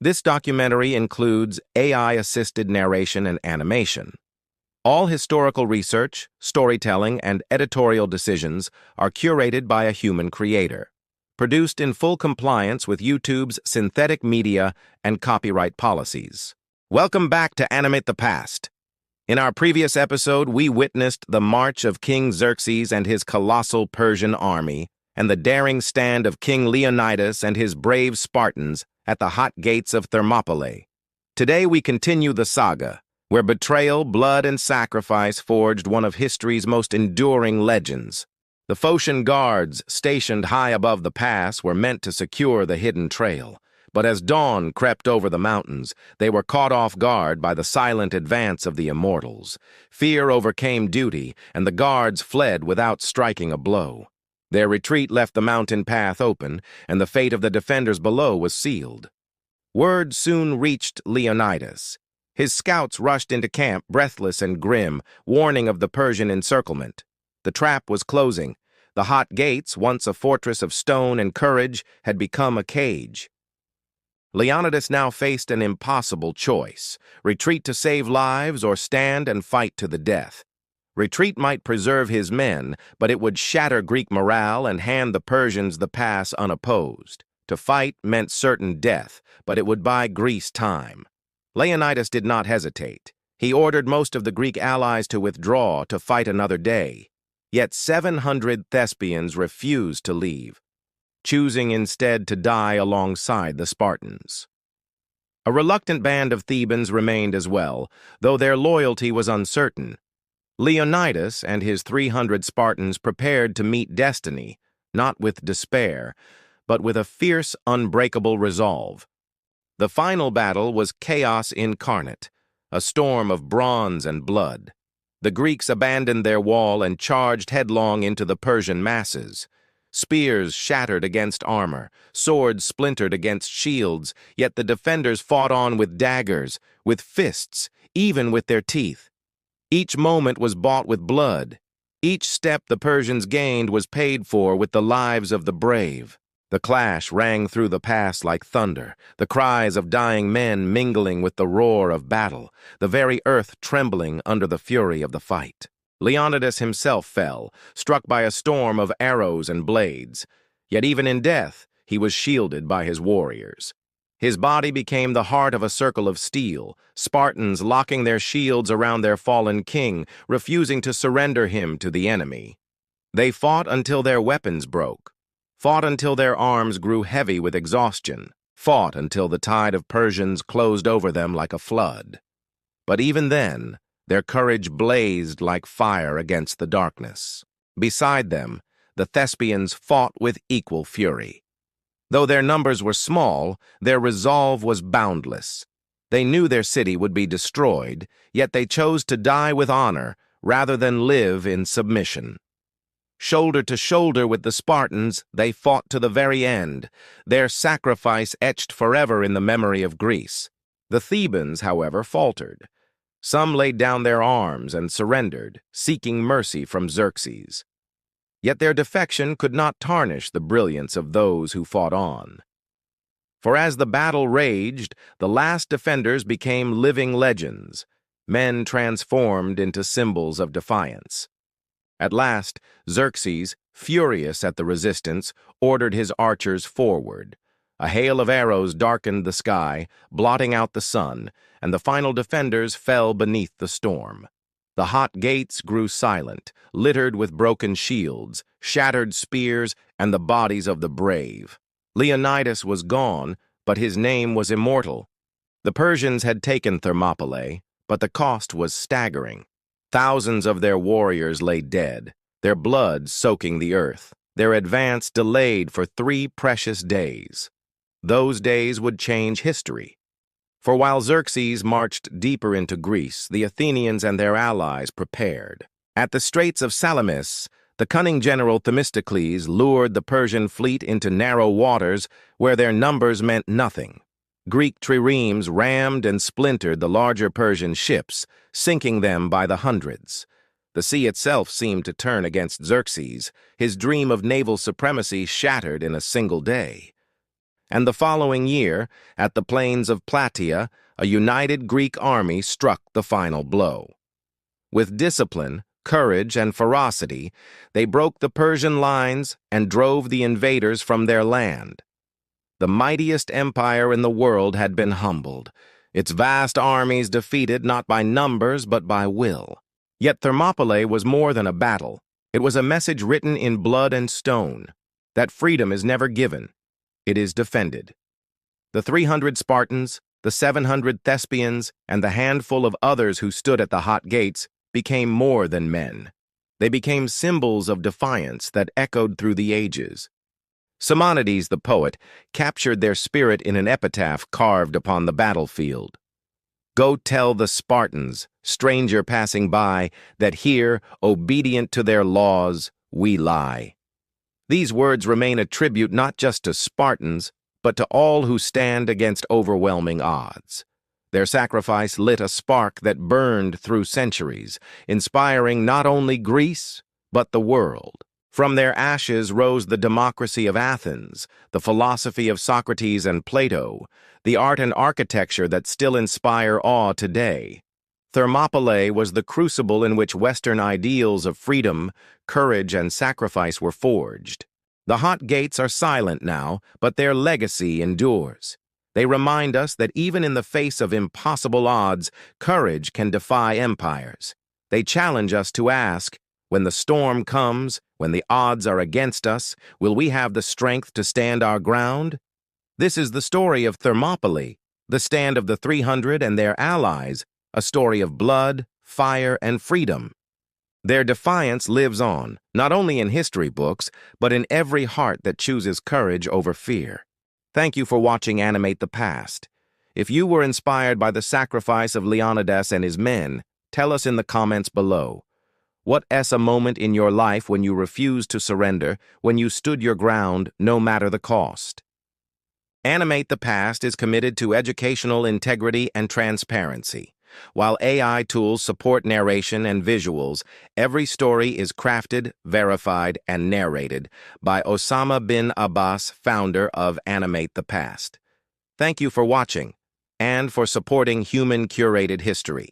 This documentary includes AI-assisted narration and animation. All historical research, storytelling, and editorial decisions are curated by a human creator, produced in full compliance with YouTube's synthetic media and copyright policies. Welcome back to Animate the Past. In our previous episode, we witnessed the march of King Xerxes and his colossal Persian army, and the daring stand of King Leonidas and his brave Spartans at the hot gates of Thermopylae. Today we continue the saga, where betrayal, blood, and sacrifice forged one of history's most enduring legends. The Phocian guards, stationed high above the pass, were meant to secure the hidden trail. But as dawn crept over the mountains, they were caught off guard by the silent advance of the immortals. Fear overcame duty, and the guards fled without striking a blow. Their retreat left the mountain path open, and the fate of the defenders below was sealed. Word soon reached Leonidas. His scouts rushed into camp, breathless and grim, warning of the Persian encirclement. The trap was closing. The hot gates, once a fortress of stone and courage, had become a cage. Leonidas now faced an impossible choice: retreat to save lives or stand and fight to the death. Retreat might preserve his men, but it would shatter Greek morale and hand the Persians the pass unopposed. To fight meant certain death, but it would buy Greece time. Leonidas did not hesitate. He ordered most of the Greek allies to withdraw to fight another day. Yet 700 Thespians refused to leave, choosing instead to die alongside the Spartans. A reluctant band of Thebans remained as well, though their loyalty was uncertain. Leonidas and his 300 Spartans prepared to meet destiny, not with despair, but with a fierce, unbreakable resolve. The final battle was chaos incarnate, a storm of bronze and blood. The Greeks abandoned their wall and charged headlong into the Persian masses. Spears shattered against armor, swords splintered against shields, yet the defenders fought on with daggers, with fists, even with their teeth. Each moment was bought with blood. Each step the Persians gained was paid for with the lives of the brave. The clash rang through the pass like thunder, the cries of dying men mingling with the roar of battle, the very earth trembling under the fury of the fight. Leonidas himself fell, struck by a storm of arrows and blades. Yet even in death, he was shielded by his warriors. His body became the heart of a circle of steel, Spartans locking their shields around their fallen king, refusing to surrender him to the enemy. They fought until their weapons broke, fought until their arms grew heavy with exhaustion, fought until the tide of Persians closed over them like a flood. But even then, their courage blazed like fire against the darkness. Beside them, the Thespians fought with equal fury. Though their numbers were small, their resolve was boundless. They knew their city would be destroyed, yet they chose to die with honor rather than live in submission. Shoulder to shoulder with the Spartans, they fought to the very end, their sacrifice etched forever in the memory of Greece. The Thebans, however, faltered. Some laid down their arms and surrendered, seeking mercy from Xerxes. Yet their defection could not tarnish the brilliance of those who fought on. For as the battle raged, the last defenders became living legends, men transformed into symbols of defiance. At last, Xerxes, furious at the resistance, ordered his archers forward. A hail of arrows darkened the sky, blotting out the sun, and the final defenders fell beneath the storm. The hot gates grew silent, littered with broken shields, shattered spears, and the bodies of the brave. Leonidas was gone, but his name was immortal. The Persians had taken Thermopylae, but the cost was staggering. Thousands of their warriors lay dead, their blood soaking the earth, their advance delayed for 3 precious days. Those days would change history. For while Xerxes marched deeper into Greece, the Athenians and their allies prepared. At the Straits of Salamis, the cunning general Themistocles lured the Persian fleet into narrow waters where their numbers meant nothing. Greek triremes rammed and splintered the larger Persian ships, sinking them by the hundreds. The sea itself seemed to turn against Xerxes, his dream of naval supremacy shattered in a single day. And the following year, at the plains of Plataea, a united Greek army struck the final blow. With discipline, courage, and ferocity, they broke the Persian lines and drove the invaders from their land. The mightiest empire in the world had been humbled, its vast armies defeated not by numbers but by will. Yet Thermopylae was more than a battle. It was a message written in blood and stone, that freedom is never given, it is defended. The 300 Spartans, the 700 Thespians, and the handful of others who stood at the hot gates became more than men. They became symbols of defiance that echoed through the ages. Simonides, the poet, captured their spirit in an epitaph carved upon the battlefield. Go tell the Spartans, stranger passing by, that here, obedient to their laws, we lie. These words remain a tribute not just to Spartans, but to all who stand against overwhelming odds. Their sacrifice lit a spark that burned through centuries, inspiring not only Greece, but the world. From their ashes rose the democracy of Athens, the philosophy of Socrates and Plato, the art and architecture that still inspire awe today. Thermopylae was the crucible in which Western ideals of freedom, courage, and sacrifice were forged. The hot gates are silent now, but their legacy endures. They remind us that even in the face of impossible odds, courage can defy empires. They challenge us to ask, when the storm comes, when the odds are against us, will we have the strength to stand our ground? This is the story of Thermopylae, the stand of the 300 and their allies, a story of blood, fire, and freedom. Their defiance lives on, not only in history books, but in every heart that chooses courage over fear. Thank you for watching Animate the Past. If you were inspired by the sacrifice of Leonidas and his men, tell us in the comments below. What is a moment in your life when you refused to surrender, when you stood your ground, no matter the cost? Animate the Past is committed to educational integrity and transparency. While AI tools support narration and visuals, every story is crafted, verified, and narrated by Ossama Bin Abbas, founder of Animate the Past. Thank you for watching and for supporting human-curated history.